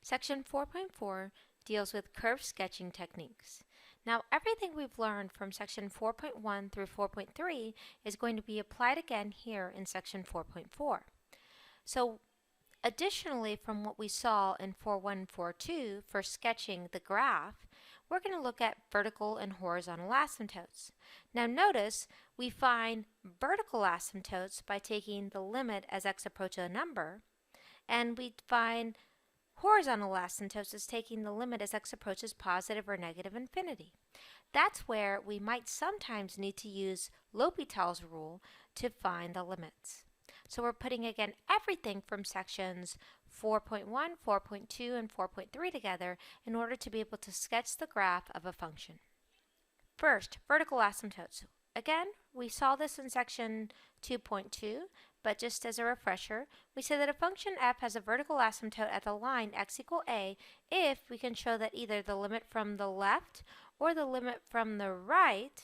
Section 4.4 deals with curve sketching techniques. Now, everything we've learned from Section 4.1 through 4.3 is going to be applied again here in Section 4.4. So, additionally, from what we saw in 4.1 and 4.2 for sketching the graph, we're going to look at vertical and horizontal asymptotes. Now notice we find vertical asymptotes by taking the limit as x approaches a number, and we find horizontal asymptotes is taking the limit as x approaches positive or negative infinity. That's where we might sometimes need to use L'Hopital's rule to find the limits. So we're putting again everything from sections 4.1, 4.2, and 4.3 together in order to be able to sketch the graph of a function. First, vertical asymptotes. Again, we saw this in section 2.2, but just as a refresher, we say that a function f has a vertical asymptote at the line x equal a if we can show that either the limit from the left or the limit from the right,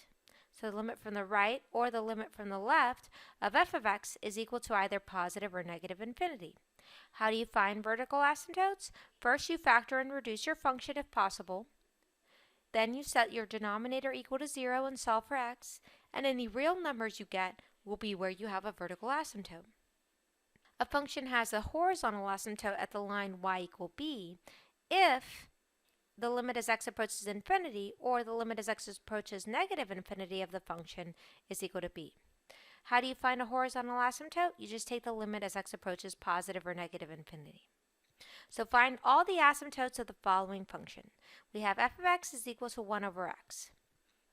so the limit from the right or the limit from the left of f of x is equal to either positive or negative infinity. How do you find vertical asymptotes? First, you factor and reduce your function if possible. Then you set your denominator equal to 0 and solve for x, and any real numbers you get will be where you have a vertical asymptote. A function has a horizontal asymptote at the line y equal b if the limit as x approaches infinity or the limit as x approaches negative infinity of the function is equal to b. How do you find a horizontal asymptote? You just take the limit as x approaches positive or negative infinity. So find all the asymptotes of the following function. We have f of x is equal to 1 over x.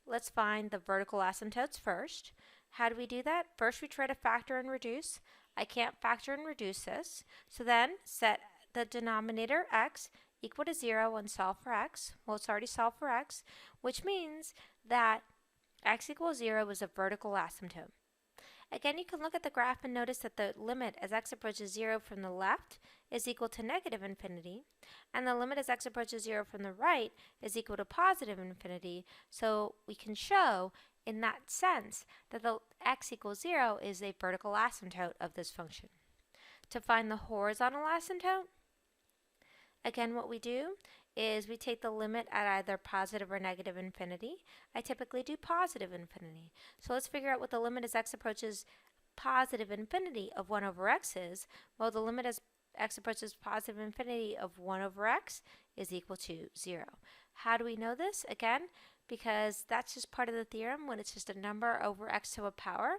Let's find the vertical asymptotes first. How do we do that? First we try to factor and reduce. I can't factor and reduce this. So then set the denominator x equal to 0 and solve for x. Well, it's already solved for x, which means that x equals 0 is a vertical asymptote. Again, you can look at the graph and notice that the limit as x approaches 0 from the left is equal to negative infinity, and the limit as x approaches 0 from the right is equal to positive infinity, so we can show in that sense that the x equals 0 is a vertical asymptote of this function. To find the horizontal asymptote, again what we do is we take the limit at either positive or negative infinity. I typically do positive infinity. So let's figure out what the limit as x approaches positive infinity of 1 over x is. Well, the limit as x approaches positive infinity of 1 over x is equal to 0. How do we know this? Again, because that's just part of the theorem. When it's just a number over x to a power,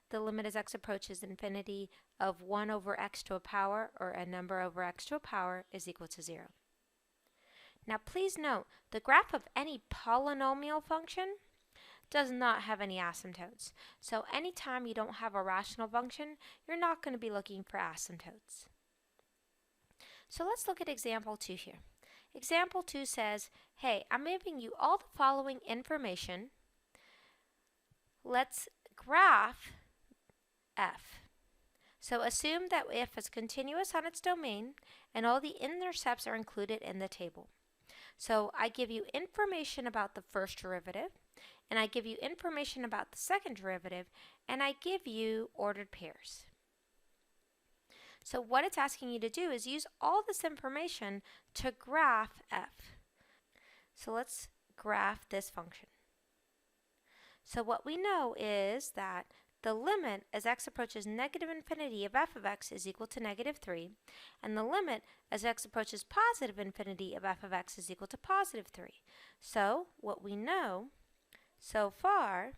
the limit as x approaches infinity of 1 over x to a power, or a number over x to a power, is equal to 0. Now please note, the graph of any polynomial function does not have any asymptotes. So anytime you don't have a rational function, you're not going to be looking for asymptotes. So let's look at example 2 here. Example 2 says, hey, I'm giving you all the following information. Let's graph f. So assume that f is continuous on its domain and all the intercepts are included in the table. So I give you information about the first derivative, and I give you information about the second derivative, and I give you ordered pairs. So what it's asking you to do is use all this information to graph f. So let's graph this function. So what we know is that the limit as x approaches negative infinity of f of x is equal to negative 3, and the limit as x approaches positive infinity of f of x is equal to positive 3. So what we know so far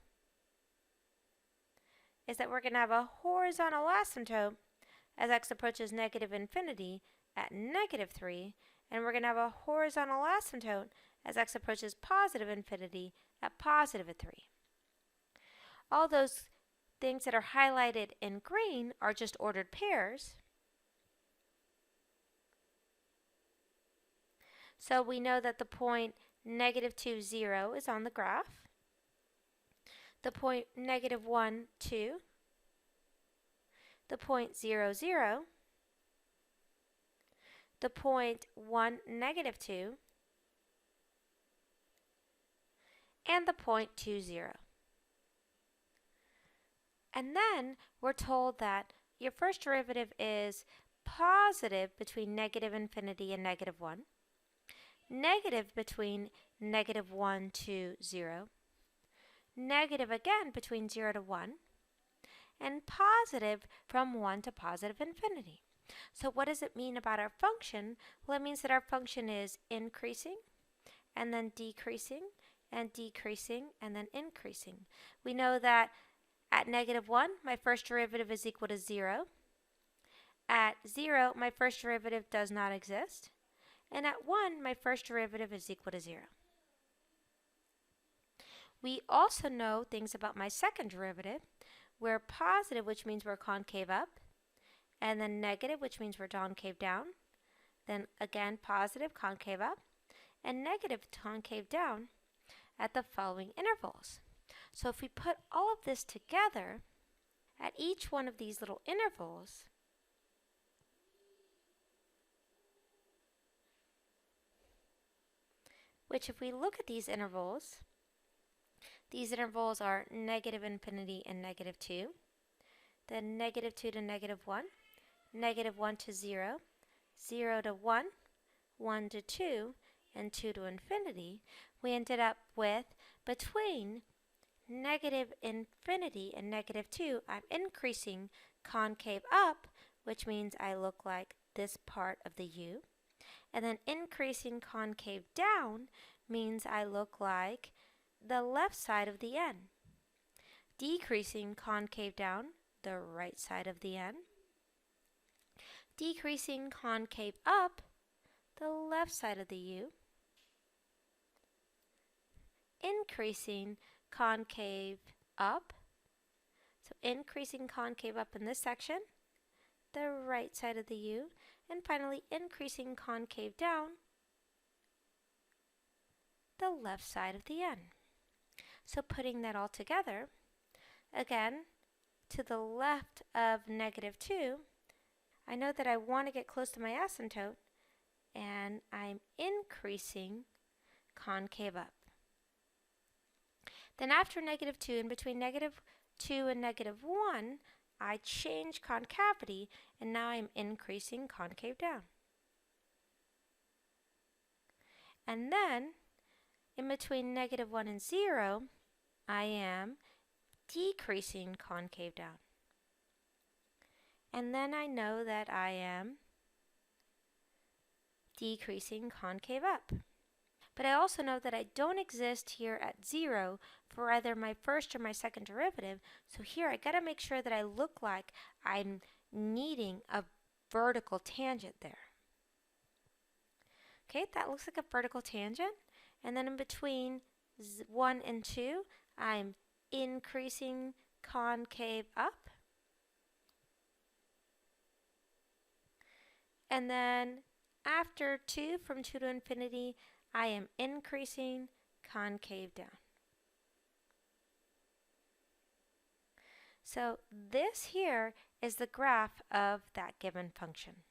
is that we're going to have a horizontal asymptote as x approaches negative infinity at negative 3, and we're going to have a horizontal asymptote as x approaches positive infinity at positive 3. All those things that are highlighted in green are just ordered pairs. So we know that the point negative 2, 0 is on the graph. The point negative 1, 2. The point 0, 0. The point 1, negative 2. And the point 2, 0. And then we're told that your first derivative is positive between negative infinity and negative 1, negative between negative 1 to 0, negative again between 0 to 1, and positive from 1 to positive infinity. So what does it mean about our function? Well, it means that our function is increasing, and then decreasing, and decreasing, and then increasing. We know that at negative 1, my first derivative is equal to 0. At 0, my first derivative does not exist. And at 1, my first derivative is equal to 0. We also know things about my second derivative. We're positive, which means we're concave up, and then negative, which means we're concave down. Then again, positive, concave up, and negative, concave down at the following intervals. So if we put all of this together, at each one of these little intervals, which if we look at these intervals are negative infinity and negative 2, then negative 2 to negative 1, negative 1 to 0, 0 to 1, 1 to 2, and 2 to infinity, we ended up with between negative infinity and negative 2, I'm increasing concave up, which means I look like this part of the U. And then increasing concave down means I look like the left side of the N. Decreasing concave down, the right side of the N. Decreasing concave up, the left side of the U. Increasing concave up, so increasing concave up in this section, the right side of the U, and finally increasing concave down, the left side of the N. So putting that all together, again, to the left of negative 2, I know that I want to get close to my asymptote, and I'm increasing concave up. Then after negative 2, in between negative 2 and negative 1, I change concavity, and now I'm increasing concave down. And then, in between negative 1 and 0, I am decreasing concave down. And then I know that I am decreasing concave up. But I also know that I don't exist here at 0 for either my first or my second derivative. So here I got to make sure that I look like I'm needing a vertical tangent there. Okay, that looks like a vertical tangent. And then in between 1 and 2, I'm increasing concave up. And then after 2, from 2 to infinity, I am increasing concave down. So this here is the graph of that given function.